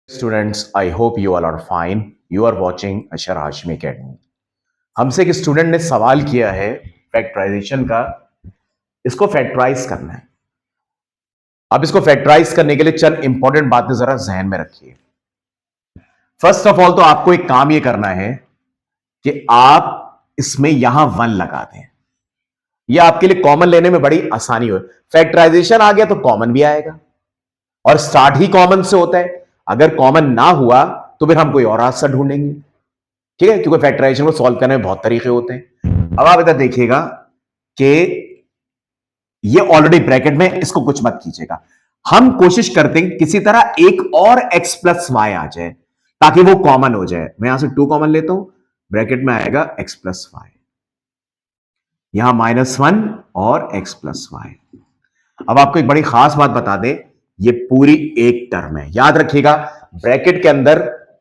Students, I hope you all are fine. You are watching Ashar Hashmi Academy. हमसे एक student ने सवाल किया है फैक्टराइजेशन का। इसको फैक्टराइज करना है। अब इसको फैक्टराइज करने के लिए चंद इंपॉर्टेंट बातें जरा जहन में रखिए। फर्स्ट ऑफ ऑल तो आपको एक काम ये करना है कि आप इसमें यहां 1 लगा दें। यह आपके लिए कॉमन लेने में बड़ी आसानी हो। फैक्टराइजेशन आ गया तो कॉमन भी आएगा और स्टार्ट ही कॉमन से होता है। अगर कॉमन ना हुआ तो फिर हम कोई और रास्ता ढूंढेंगे, ठीक है, क्योंकि फैक्टराइजेशन को सॉल्व करने में बहुत तरीके होते हैं। अब आप इधर देखिएगा कि ये ऑलरेडी ब्रैकेट में, इसको कुछ मत कीजिएगा। हम कोशिश करते हैं किसी तरह एक और x प्लस वाई आ जाए ताकि वो कॉमन हो जाए। मैं यहां से 2 कॉमन लेता हूं, ब्रैकेट में आएगा x प्लस वाई, यहां -1 और x प्लस वाई। अब आपको एक बड़ी खास बात बता दें, ये पूरी एक टर्म है। याद रखिएगा, ब्रैकेट के अंदर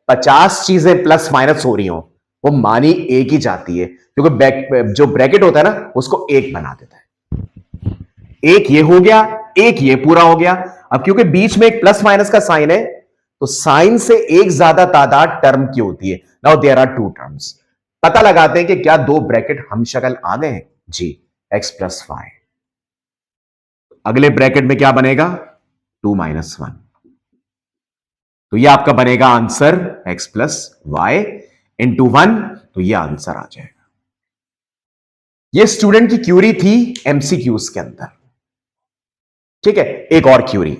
50 चीजें प्लस माइनस हो रही हो, वो मानी एक ही जाती है, क्योंकि जो ब्रैकेट होता है ना उसको एक बना देता है। एक ये हो गया, एक ये पूरा हो गया। अब क्योंकि बीच में एक प्लस माइनस का साइन है, तो साइन से एक ज्यादा तादाद टर्म की होती है। Now there are 2 terms. पता लगाते हैं कि क्या 2 ब्रैकेट हम शक्ल आ गए हैं। जी, x प्लस वाई। अगले ब्रैकेट में क्या बनेगा, 2 - 1। तो ये आपका बनेगा answer x plus Y into 1। तो ये आंसर आ जाएगा। ये स्टूडेंट की क्यूरी थी एमसीक्यूज के अंदर, ठीक है। एक और क्यूरी,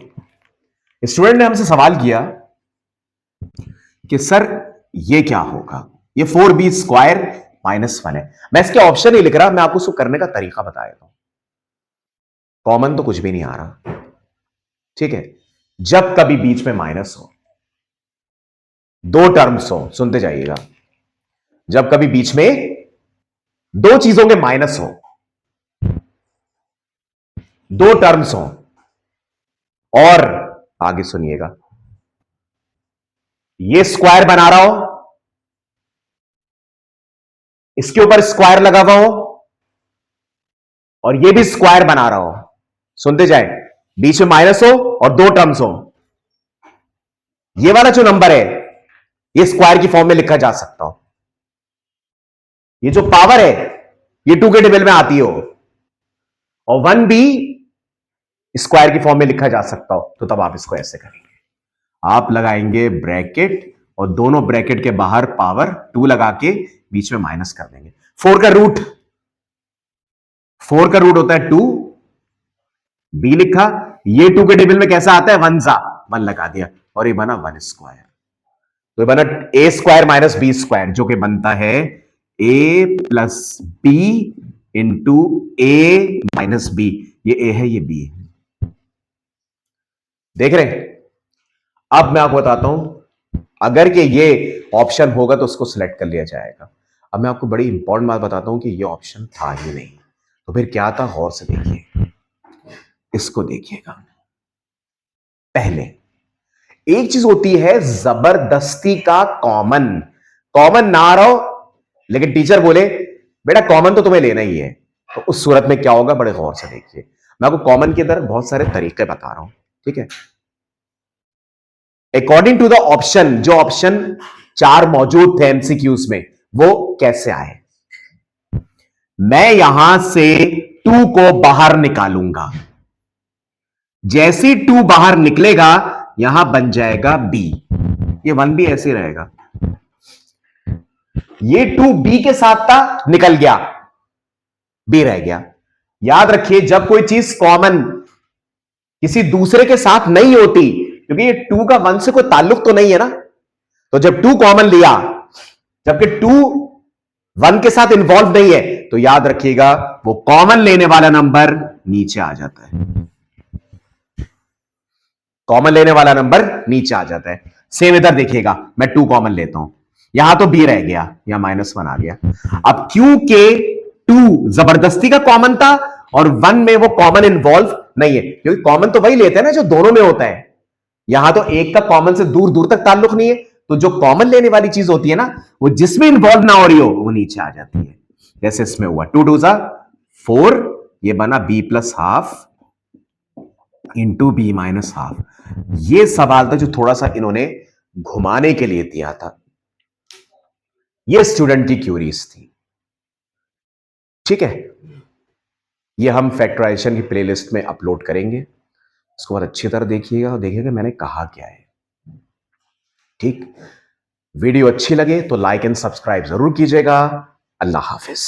स्टूडेंट ने हमसे सवाल किया कि सर ये क्या होगा, ये 4b स्क्वायर -1 है। मैं इसके ऑप्शन नहीं लिख रहा, मैं आपको उसको करने का तरीका बता देता हूं। कॉमन तो कुछ भी नहीं आ रहा, ठीक है। जब कभी बीच में माइनस हो, 2 टर्म्स हो, सुनते जाइएगा, जब कभी बीच में 2 चीजों के माइनस हो, 2 टर्म्स हो, और आगे सुनिएगा, ये स्क्वायर बना रहा हो, इसके ऊपर स्क्वायर लगा हुआ हो, और ये भी स्क्वायर बना रहा हो। सुनते जाए, बीच में माइनस हो और 2 टर्म्स हो। ये वाला जो नंबर है ये स्क्वायर की फॉर्म में लिखा जा सकता हो। ये जो पावर है ये 2 के टेबल में आती हो, और 1 भी स्क्वायर की फॉर्म में लिखा जा सकता हो। तो तब आप इसको ऐसे करेंगे, आप लगाएंगे ब्रैकेट और दोनों ब्रैकेट के बाहर पावर 2 लगा के बीच में माइनस कर देंगे। 4 का रूट होता है 2, बी लिखा, ये 2 के टेबल में कैसा आता है, 1 लगा दिया, और ये बना 1 स्क्वायर। तो ये बना a square minus B square, जो कि बनता है a plus B into A minus B. ये a है, ये b है। देख रहे हैं। अब मैं आपको बताता हूं, अगर कि ये ऑप्शन होगा तो उसको सिलेक्ट कर लिया जाएगा। अब मैं आपको बड़ी इंपॉर्टेंट बात बताता हूं कि ये ऑप्शन था ही नहीं, तो फिर क्या था, गौर से देखिए, इसको देखिएगा। पहले एक चीज होती है जबरदस्ती का कॉमन। कॉमन ना आ रहा हो लेकिन टीचर बोले बेटा कॉमन तो तुम्हें लेना ही है, तो उस सूरत में क्या होगा, बड़े गौर से देखिए। मैं आपको कॉमन के अंदर बहुत सारे तरीके बता रहा हूं, ठीक है। अकॉर्डिंग टू द ऑप्शन, जो ऑप्शन 4 मौजूद थे एमसीक्यूज में, वो कैसे आए। मैं यहां से 2 को बाहर निकालूंगा, जैसे 2 बाहर निकलेगा यहां बन जाएगा b, ये 1 भी ऐसे रहेगा। ये 2 b के साथ था, निकल गया, b रह गया। याद रखिए, जब कोई चीज कॉमन किसी दूसरे के साथ नहीं होती, क्योंकि ये 2 का 1 से कोई ताल्लुक तो नहीं है ना, तो जब 2 कॉमन लिया, जबकि 2 1 के साथ इन्वॉल्व नहीं है, तो याद रखिएगा वो कॉमन लेने वाला नंबर नीचे आ जाता है। कॉमन लेने वाला नंबर नीचे आ जाता है। सेम इधर देखिएगा, मैं 2 कॉमन लेता हूं, यहां तो b रह गया, यहां -1 आ गया। अब क्योंकि 2 जबरदस्ती का कॉमन था और 1 में वो कॉमन इन्वॉल्व नहीं है, क्योंकि कॉमन तो वही लेते हैं ना जो दोनों में होता है। यहां तो एक का कॉमन से दूर दूर तक ताल्लुक नहीं है, तो जो कॉमन लेने वाली चीज होती है ना, वो जिसमें इन्वॉल्व ना हो रही हो वो नीचे आ जाती है। जैसे इसमें हुआ 2 2 4, ये बना b plus half into b minus half. ये सवाल था जो थोड़ा सा इन्होंने घुमाने के लिए दिया था। ये स्टूडेंट की क्यूरीज थी। ठीक है, ये हम फैक्टराइजेशन की प्लेलिस्ट में अपलोड करेंगे। इसको बहुत अच्छी तरह देखिएगा और देखिएगा मैंने कहा क्या है। ठीक, वीडियो अच्छी लगे तो लाइक एंड सब्सक्राइब जरूर कीजिएगा। अल्लाह हाफिज।